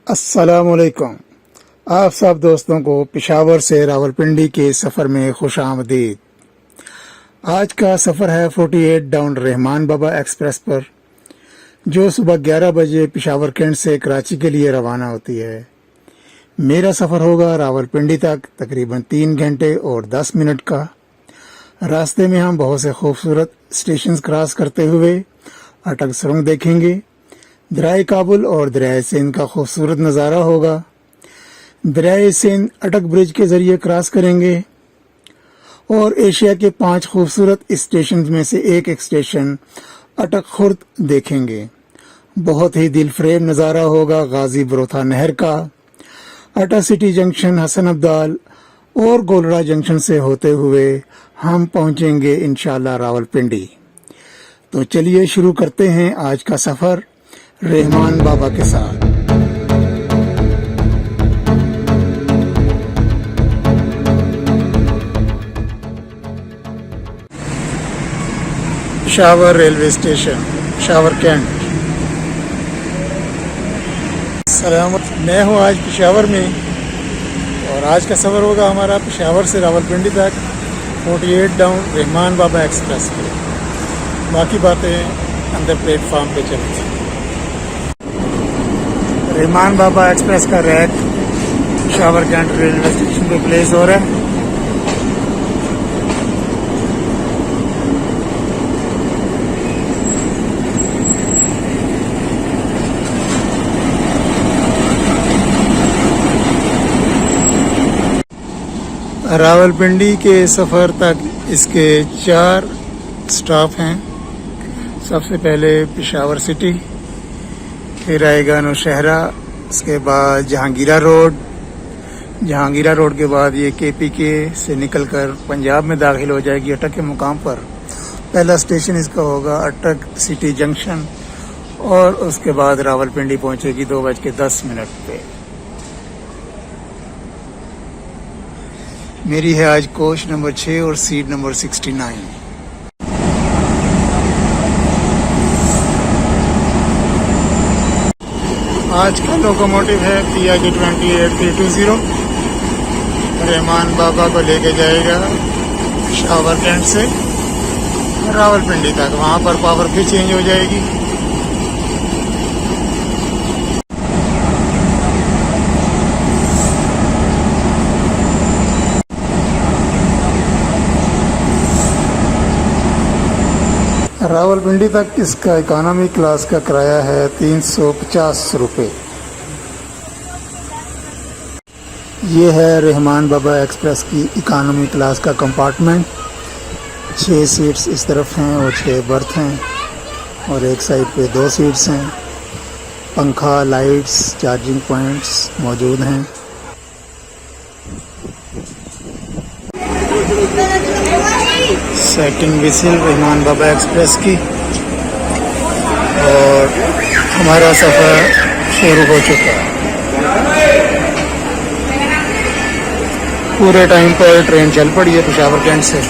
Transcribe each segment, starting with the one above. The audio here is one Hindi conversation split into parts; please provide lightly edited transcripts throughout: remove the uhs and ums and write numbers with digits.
अस्सलामुअलैकुम। आप सब दोस्तों को पेशावर से रावलपिंडी के सफ़र में खुश आमदीद। आज का सफ़र है 48 डाउन रहमान बाबा एक्सप्रेस पर, जो सुबह 11 बजे पेशावर कैंट से कराची के लिए रवाना होती है। मेरा सफ़र होगा रावलपिंडी तक तकरीबन 3 घंटे और 10 मिनट का। रास्ते में हम बहुत से खूबसूरत स्टेशन क्रॉस करते हुए अटक सुरंग देखेंगे। दरियाए काबुल और दरियाए सिंध का खूबसूरत नज़ारा होगा। दरियाए सिंध अटक ब्रिज के ज़रिए क्रॉस करेंगे और एशिया के 5 खूबसूरत स्टेशन में से एक स्टेशन अटक खुर्द देखेंगे। बहुत ही दिलफरेब नज़ारा होगा गाजी बरोथा नहर का। अटक सिटी जंक्शन, हसनअब्दाल और गोलरा जंक्शन से होते हुए हम पहुंचेंगे इंशाल्लाह रावलपिंडी। तो चलिए शुरू करते हैं आज का सफ़र रहमान बाबा के साथ। Peshawar railway station, Peshawar cantt. सलामत, मैं हूँ आज पेशावर में और आज का सफ़र होगा हमारा पेशावर से रावलपिंडी तक 48 डाउन रहमान बाबा एक्सप्रेस पे। बाकी बातें अंदर प्लेटफार्म पे चलती हैं। रहमान बाबा एक्सप्रेस का rack Peshawar cantt railway station पे प्लेस हो रहा है। रावलपिंडी के सफ़र तक इसके 4 स्टॉप हैं। सबसे पहले पेशावर सिटी, फिर आएगा नौशहरा, उसके बाद जहांगीरा रोड। जहांगीरा रोड के बाद ये KPK से निकलकर पंजाब में दाखिल हो जाएगी अटक के मुकाम पर। पहला स्टेशन इसका होगा अटक सिटी जंक्शन और उसके बाद रावलपिंडी पहुंचेगी 2:10 पे। मेरी है आज कोच नंबर 6 और सीट नंबर 69। आज का लोकोमोटिव है PIG 28320। रहमान बाबा को लेके जाएगा पेशावर कैंट से रावलपिंडी तक। वहाँ पर पावर फिर चेंज हो जाएगी। रावलपिंडी तक इसका इकोनॉमी क्लास का किराया है 350 रुपये। ये है रहमान बाबा एक्सप्रेस की इकोनॉमी क्लास का कंपार्टमेंट। 6 सीट्स इस तरफ हैं और 6 बर्थ हैं और एक साइड पे 2 सीट्स हैं। पंखा, लाइट्स, चार्जिंग पॉइंट्स मौजूद हैं। Second whistle Rahman Baba express की और हमारा सफ़र शुरू हो चुका है। पूरे टाइम पर ट्रेन चल पड़ी है पेशावर कैंट से।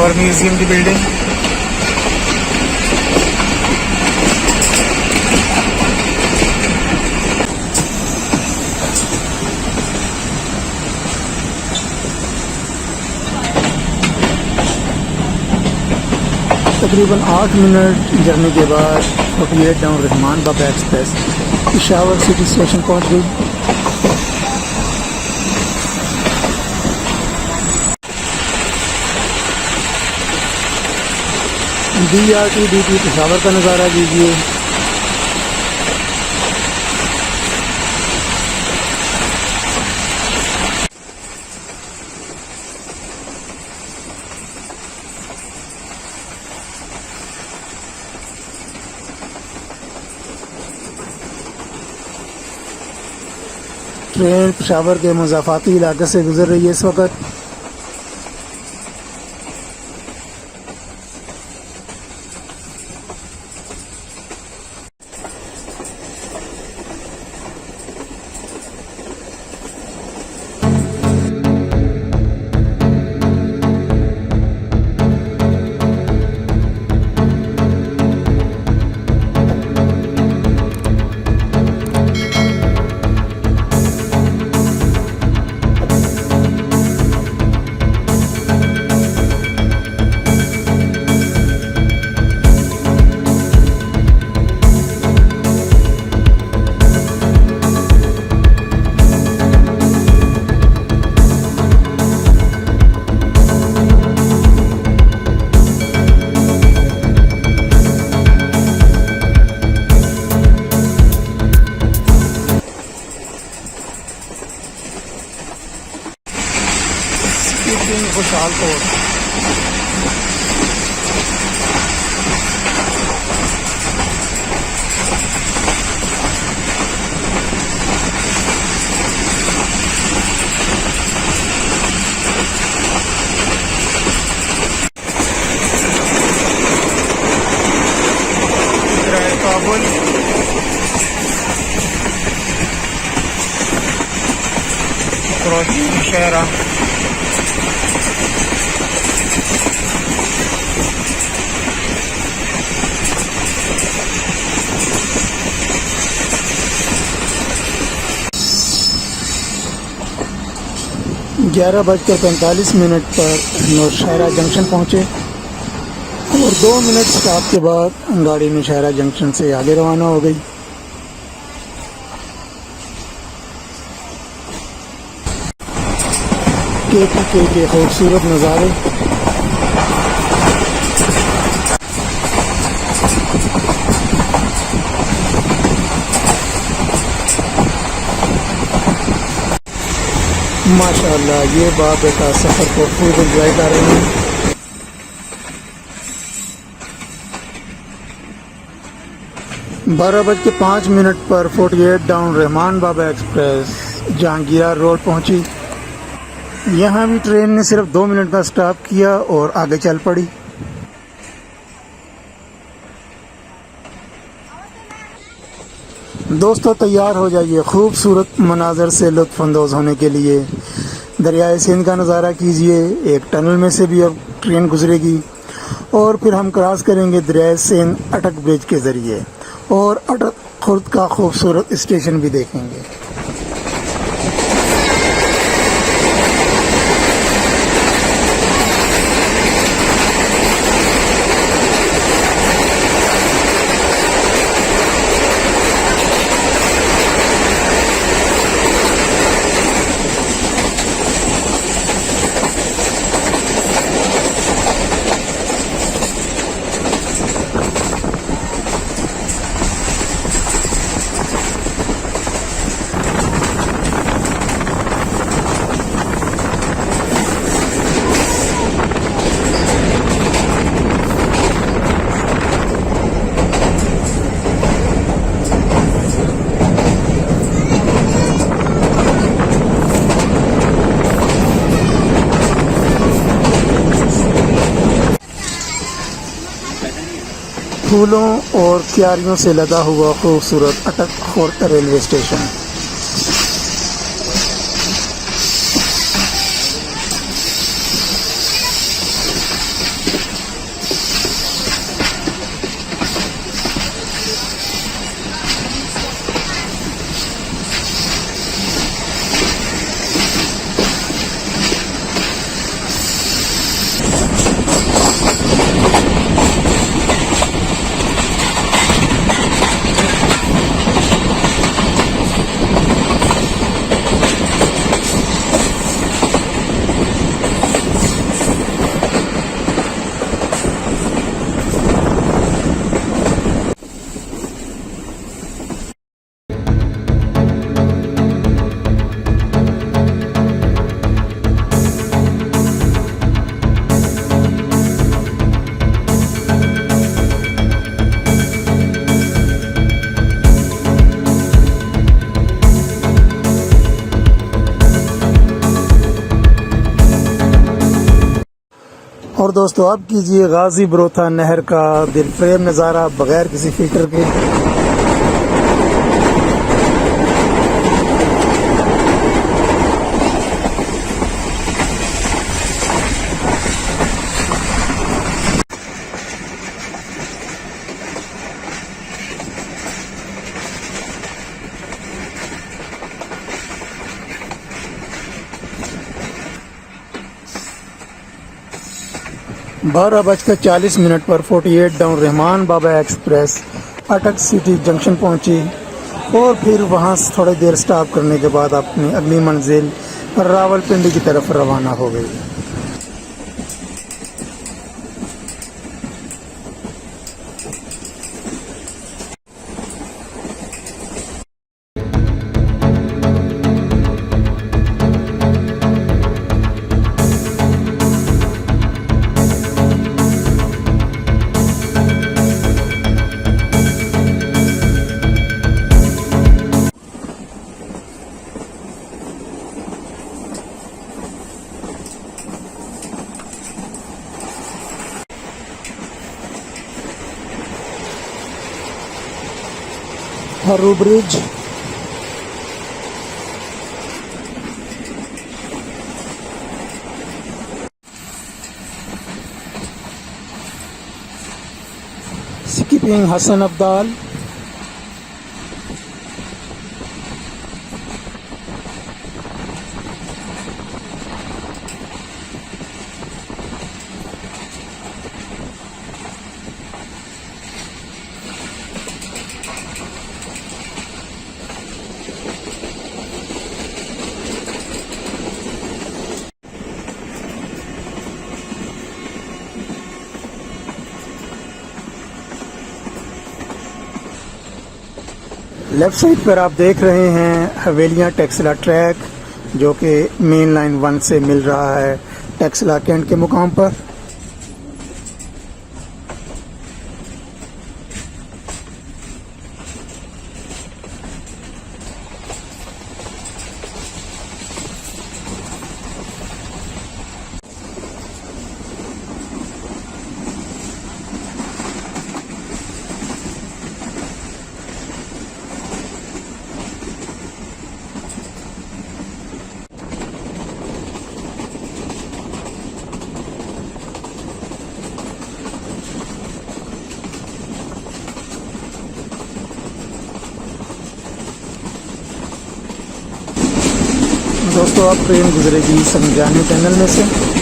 पेशावर म्यूजियम की बिल्डिंग। तकरीबन 8 मिनट जर्नी के बाद 48 down Rahman Baba express Peshawar city station पहुंच गई। DRTDT पेशावर का नज़ारा लीजिए। ट्रेन पेशावर के मुज़ाफ़ाती इलाके से गुजर रही है इस वक्त। खुशहाल कोट काबुल कराची नौशहरा ग्यारह बजकर 45 मिनट पर नौशहरा जंक्शन पहुँचे और 2 मिनट स्टॉप के बाद गाड़ी नौशहरा जंक्शन से आगे रवाना हो गई। KPK के खूबसूरत नज़ारे, माशाअल्लाह ये बाप बेटा सफ़र को खूब एंजॉय कर रहे हैं। बारह बज के 5 मिनट पर 48 down Rahman Baba express Jahangira road पहुंची। यहाँ भी ट्रेन ने सिर्फ 2 मिनट का स्टॉप किया और आगे चल पड़ी। दोस्तों तैयार हो जाइए खूबसूरत मनाजर से लुत्फ़ अंदोज़ होने के लिए। दरियाए सिंध का नज़ारा कीजिए। एक टनल में से भी अब ट्रेन गुजरेगी और फिर हम क्रॉस करेंगे दरियाए सिंध अटक ब्रिज के ज़रिए और अटक खुर्द का खूबसूरत स्टेशन भी देखेंगे। फूलों और क्यारियों से लदा हुआ खूबसूरत अटक खुर्द रेलवे स्टेशन। और दोस्तों अब कीजिए गाजी बरोथा नहर का दिलफरेब नज़ारा बगैर किसी फिल्टर के। 12:40 पर 48 डाउन रहमान बाबा एक्सप्रेस अटक सिटी जंक्शन पहुंची और फिर वहां से थोड़ी देर स्टॉप करने के बाद अपनी अगली मंजिल रावलपिंडी की तरफ रवाना हो गई। हरू ब्रिज, स्कीपिंग हसनअब्दाल, लेफ्ट साइड पर आप देख रहे हैं हवेलियां टेक्सला ट्रैक जो कि मेन लाइन 1 से मिल रहा है टेक्सला कैंट के मुकाम पर। दोस्तों अब ट्रेन गुजरेगी समझाने टनल में से।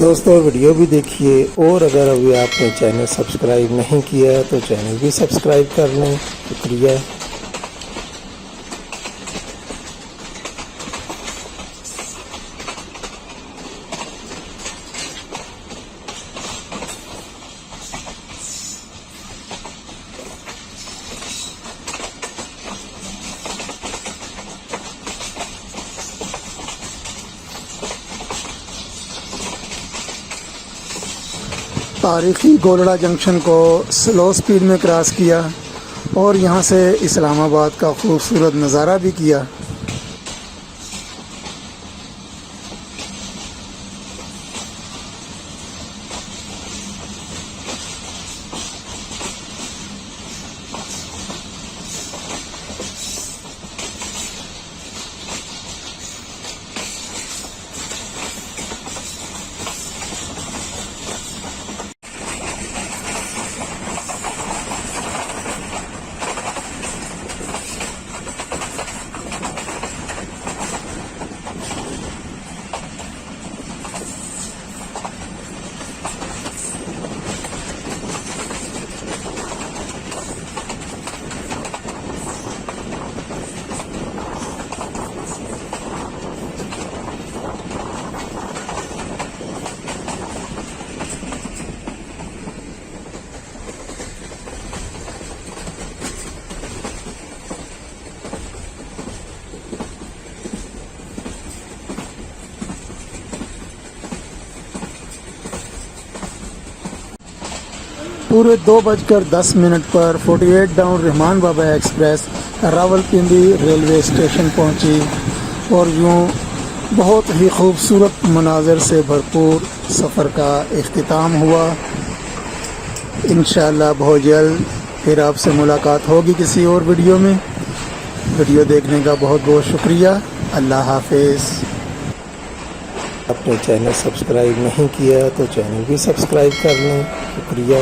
दोस्तों वीडियो भी देखिए और अगर अभी आपने चैनल सब्सक्राइब नहीं किया है तो चैनल भी सब्सक्राइब कर लें। शुक्रिया। तारीखी गोलड़ा जंक्शन को स्लो स्पीड में क्रॉस किया और यहाँ से इस्लामाबाद का खूबसूरत नज़ारा भी किया। पूरे 2:10 पर 48 down Rahman Baba express Rawalpindi railway station पहुंची और यूँ बहुत ही खूबसूरत मनाज़र से भरपूर सफ़र का इख्तिताम हुआ। इंशाअल्लाह बहुत जल्द फिर आपसे मुलाकात होगी किसी और वीडियो में। वीडियो देखने का बहुत बहुत शुक्रिया। अल्लाह हाफिज़। अपने चैनल सब्सक्राइब नहीं किया तो चैनल भी सब्सक्राइब कर लें। शुक्रिया।